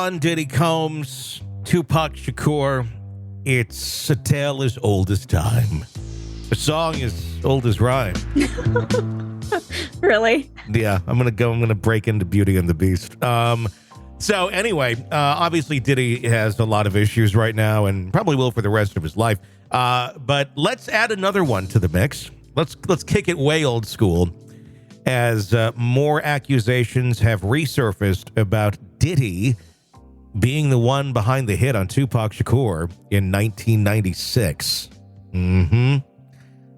on Diddy Combs, Tupac Shakur. It's a tale as old as time. The song is old as rhyme. Really? Yeah, I'm gonna break into Beauty and the Beast. So anyway, obviously Diddy has a lot of issues right now and probably will for the rest of his life. But let's add another one to the mix. Let's kick it way old school as more accusations have resurfaced about Diddy being the one behind the hit on Tupac Shakur in 1996.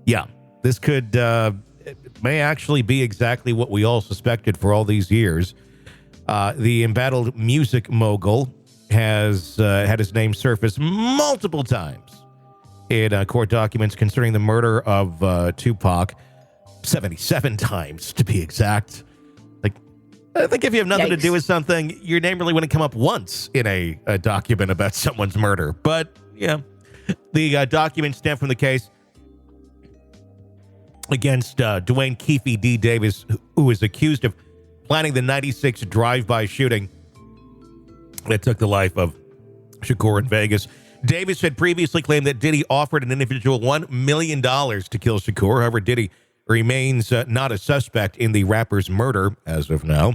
Yeah, this may actually be exactly what we all suspected for all these years. The Embattled music mogul has had his name surface multiple times in court documents concerning the murder of Tupac, 77 times to be exact. Like, I think if you have nothing to do with something, your name really wouldn't come up once in a document about someone's murder. But yeah, the documents stem from the case against Duane Keffe D. Davis, who is accused of planning the 96 drive-by shooting that took the life of Shakur in Vegas. Davis had previously claimed that Diddy offered an individual $1 million to kill Shakur. However, Diddy remains not a suspect in the rapper's murder as of now.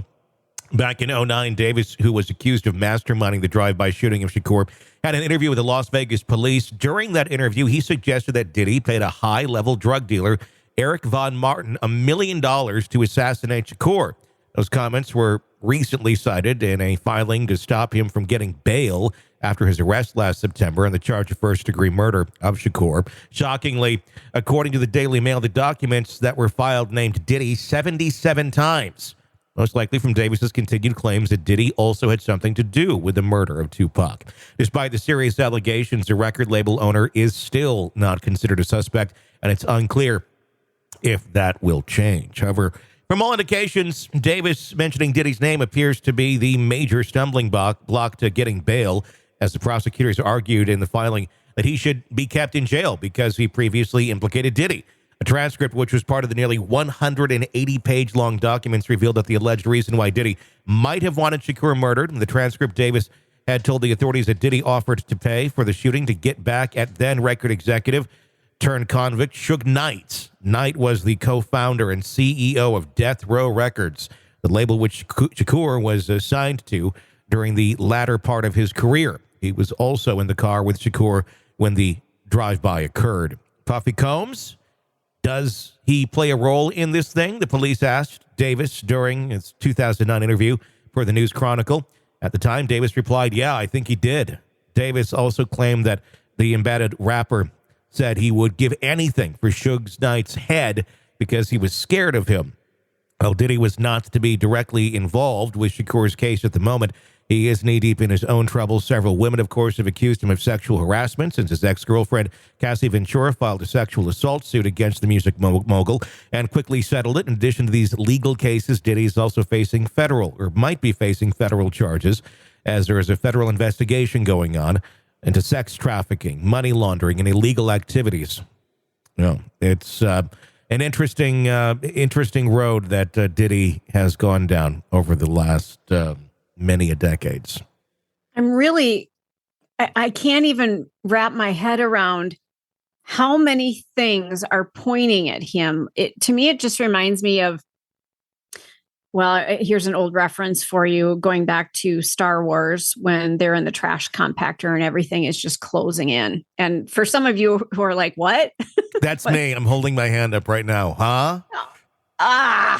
Back in 2009, Davis, who was accused of masterminding the drive-by shooting of Shakur, had an interview with the Las Vegas police. During that interview, he suggested that Diddy paid a high-level drug dealer, Eric Von Martin, $1 million to assassinate Shakur. Those comments were recently cited in a filing to stop him from getting bail after his arrest last September on the charge of first-degree murder of Shakur. Shockingly, according to the Daily Mail, the documents that were filed named Diddy 77 times, most likely from Davis's continued claims that Diddy also had something to do with the murder of Tupac. Despite the serious allegations, the record label owner is still not considered a suspect, and it's unclear if that will change. However, from all indications, Davis mentioning Diddy's name appears to be the major stumbling block to getting bail, as the prosecutors argued in the filing that he should be kept in jail because he previously implicated Diddy. A transcript, which was part of the nearly 180-page long documents, revealed that the alleged reason why Diddy might have wanted Shakur murdered. In the transcript, Davis had told the authorities that Diddy offered to pay for the shooting to get back at then record executive turned convict Suge Knight. Knight was the co-founder and CEO of Death Row Records, the label which Shakur was signed to during the latter part of his career. He was also in the car with Shakur when the drive-by occurred. Puffy Combs, does he play a role in this thing? The police asked Davis during his 2009 interview for the News Chronicle. At the time, Davis replied, "Yeah, I think he did." Davis also claimed that the embattled rapper said he would give anything for Suge Knight's head because he was scared of him. While Diddy was not to be directly involved with Shakur's case at the moment, he is knee-deep in his own troubles. Several women, of course, have accused him of sexual harassment since his ex-girlfriend, Cassie Ventura, filed a sexual assault suit against the music mogul and quickly settled it. In addition to these legal cases, Diddy is also facing might be facing federal charges, as there is a federal investigation going on into sex trafficking, money laundering, and illegal activities. It's an interesting road that Diddy has gone down over the last many a decades. I can't even wrap my head around how many things are pointing at him. To me, it just reminds me of, well, here's an old reference for you, going back to Star Wars when they're in the trash compactor and everything is just closing in. And for some of you who are like, what? That's me. I'm holding my hand up right now. Huh?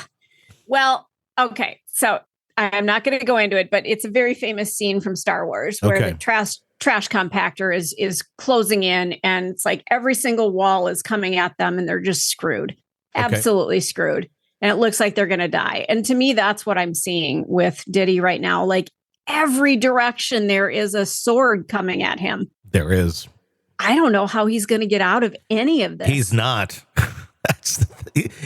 Well, okay. So I'm not going to go into it, but it's a very famous scene from Star Wars where the trash compactor is closing in, and it's like every single wall is coming at them and they're just screwed. Absolutely screwed. And it looks like they're going to die. And to me, that's what I'm seeing with Diddy right now. Like every direction, there is a sword coming at him. There is. I don't know how he's going to get out of any of this. He's not.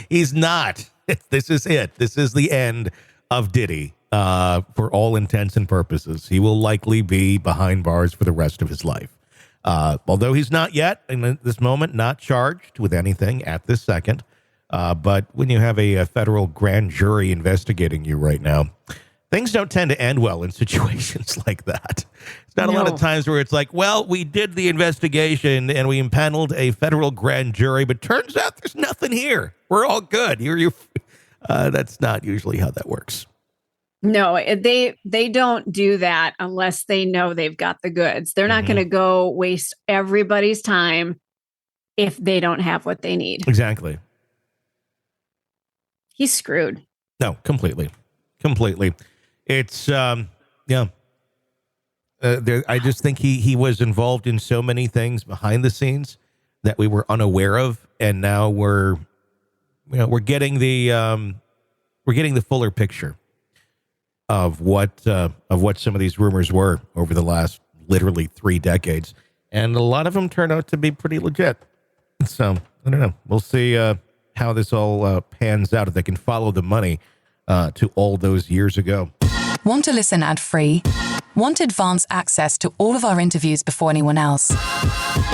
He's not. This is it. This is the end of Diddy for all intents and purposes. He will likely be behind bars for the rest of his life. Although he's not yet, in this moment, not charged with anything at this second. But when you have a federal grand jury investigating you right now, things don't tend to end well in situations like that. It's not a lot of times where it's like, well, we did the investigation and we impaneled a federal grand jury, but turns out there's nothing here. We're all good. That's not usually how that works. No, they don't do that unless they know they've got the goods. They're not going to go waste everybody's time if they don't have what they need. Exactly. He's screwed. No, completely. It's, I just think he was involved in so many things behind the scenes that we were unaware of. And now we're getting the fuller picture of what some of these rumors were over the last literally 3 decades. And a lot of them turn out to be pretty legit. So I don't know. We'll see how this all pans out, if they can follow the money to all those years ago. Want to listen ad-free? Want advanced access to all of our interviews before anyone else?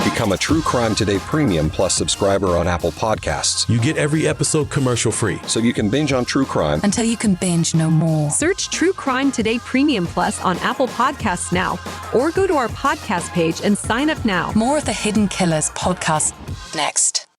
Become a True Crime Today Premium Plus subscriber on Apple Podcasts. You get every episode commercial-free. So you can binge on true crime until you can binge no more. Search True Crime Today Premium Plus on Apple Podcasts now, or go to our podcast page and sign up now. More of the Hidden Killers podcast next.